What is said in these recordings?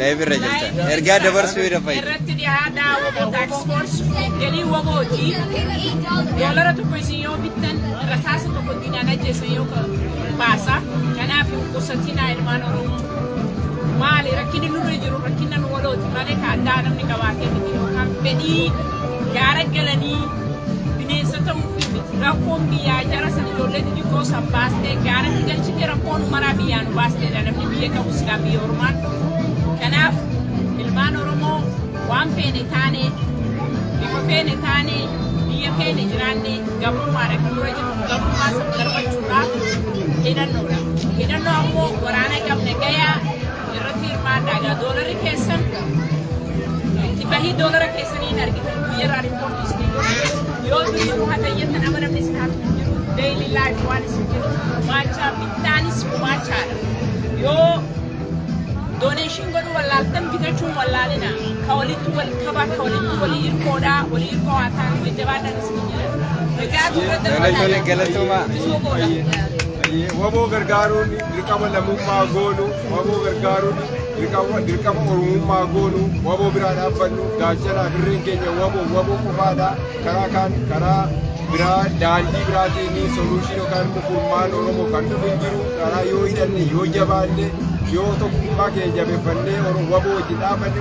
Live irra jirta. Ergaa dabarsuu irra fayyada. Irratti dhiyaata Task Force galii wabooti. Doolara tokko isin yoo bittan rasaasa tokko diinaan ajjeesan yoo baasa. Kanaaf qusatina ilmaan Oromoo. Maali rakkinni nurra jiru rakkinnan walooti malee kan addaa namni qabaatee miti yookaan fedhii gaara galanii bineensota miti rakkoon biyyaa jara san ijoollee xixiqqoo san baastee gaaratti galchitee rakkoon maraa biyyaan baasteedha namni biyya qabu silaa biyya Oromaan. Kanaaf ilmaan Oromoo waan feene taane bifa feene taane biyya feene jiraanne gabrummaadha kan dura jiru gabrummaa san darbachuudhaaf hidhannoodha. Hidhannoo ammoo waraana qabne gayaa irratti hirmaadhaa doolari keessan itti bahii doolara keessaniin argitan biyyarraa riippoortii yoo biyya muhatayyantan amanamne isin hatu jiru daily life waan isin jiru maachaa bittaanis maachaadha. Yoo donation godhu wallaaltan bitachuun wallaalina ka walitti wal qabaa ka walitti walii hirkoodhaa walii hirkoo haa ta'an jajjabaadhaan isin jira. Waboo gargaaruun dirqama lammummaa goonu, waboo gargaaruun dirqama oromummaa goonu, waboo biraa dhaabbannu gaachana hirreen keenya waboo qofaadha. Karaa biraa daandii biraatiin soluushin yookaan furmaan Oromoo kan dhufu hin jiru. Karaa yoo hidhanne yoo jabaanne yoo tokkummaa keenya jabeeffannee waboo wajjin dhaabbanne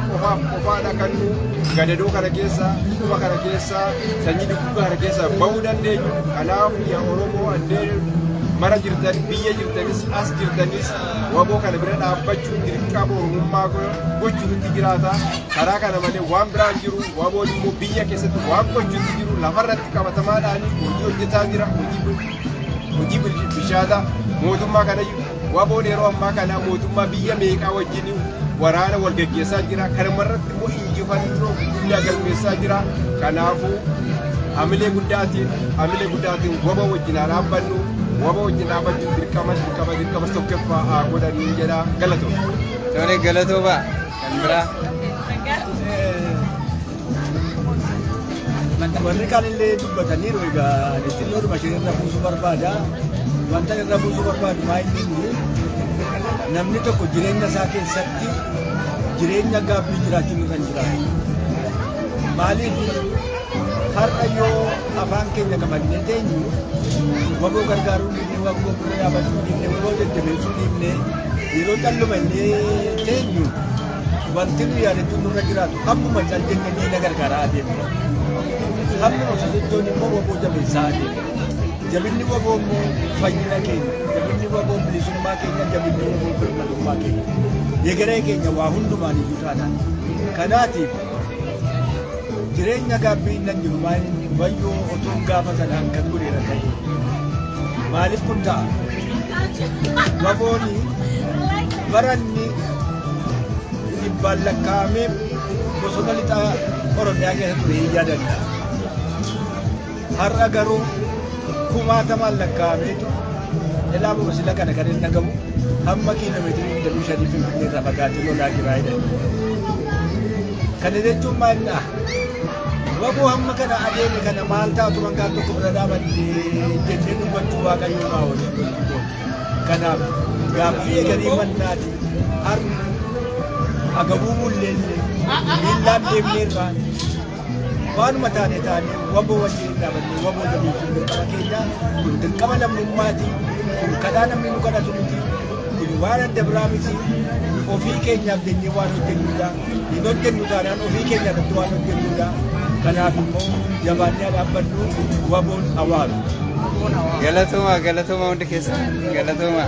qofaadha kan nu gadadoo kana keessa dhuma kana keessa sanyii dhukkuba kana keessa bahuu dandeenyu. Kanaaf yaa Oromoo addee mara jirtan biyya jirtanis as jirtanis waboo kana bira dhaabbachuun dirqama oromummaa gochuun itti jiraata. Karaa kana malee waan biraan jiru waboon immoo biyya keessatti waan gochuutti jiru lafarratti qabatamaadhaan hojii hojjetaa jira. Hojii bishaata mootummaa kana waboon yeroo ammaa kana mootummaa biyya meeqaa wajjin waraana wal gaggeessaa jira. Kanumarratti immoo injifannoo guddaa galmeessaa jira. Kanaafuu hamilee guddaatiin waboo wajjin haa dhaabbannu. Waboo wajjin dhaabbachuun dirqama tokkoffaa haa godhanii jedha galatoo. Tole galatoo ba'a kan biraa. Warri kaanillee dubbataniiru egaa dhimma ishee irra buusuu barbaada. Wanta irra buusuu barbaadu maayilli namni tokko jireenya isaa keessatti jireenya gaabbii jiraachuu kan jiraatu. Maaliif har'a yoo afaan keenya qabannee teenyu waboo gargaaruu dhiibne waboo bira dhaabachuu dhiibne waboo jajjabeessuu dhiibne yeroo callumannee teenyu wanti nu yaadachuun nurra jiraatu hammuma callinne diina gargaaraa adeemna. Hammuma sosochoon immoo waboo jabeessaa adeemna. Jabinni waboo immoo fayyina keenya, jabinni waboo bilisummaa keenya, jabinni waboo birmadummaa keenya. Egeree keenya waa hundumaan iyyuu taanaan. Kanaatiif jireenya gaabbii nan jiru wayyoo otoo gaafa sanaan kan godheera ta'e. Maaliif kun ta'a? Wabooni baranni dhibbaan lakkaa'amee bosona lixaa Oromiyaa keessa ture hin yaadanna. Har'a garuu kumaatamaan lakkaa'ameetu ilaa bobosila kana kan hin nagamu hamma kiiloomeetirii 25 Finfinnee irraa fagaatee lolaa jiraa jedhan. Kana jechuun maal ta'a? Waboo hamma kana adeeme kana maal taatu mangaan tokko bira dhaabannee jennee dubbachuu waaqayyoo maa oolu. Kanaaf gaaffii garii mannaati harmi agabuu mulleellee miillaan deemneerraa waanuma taane waboo wajjin dhaabannee waboo jabeessuun dirqama keenya kun dirqama lammummaati kun kadhaa namni nu kadhatu miti kun waan adda biraa miti ofii keenyaaf jennee waan hojjennuudha hin hojjennu taanaan ofii keenyaaf waan hojjennuudha. Kanaaf immoo jabaannee dhaabbannu waboon hawaaru. Galatoomaa hundi keessa galatoomaa.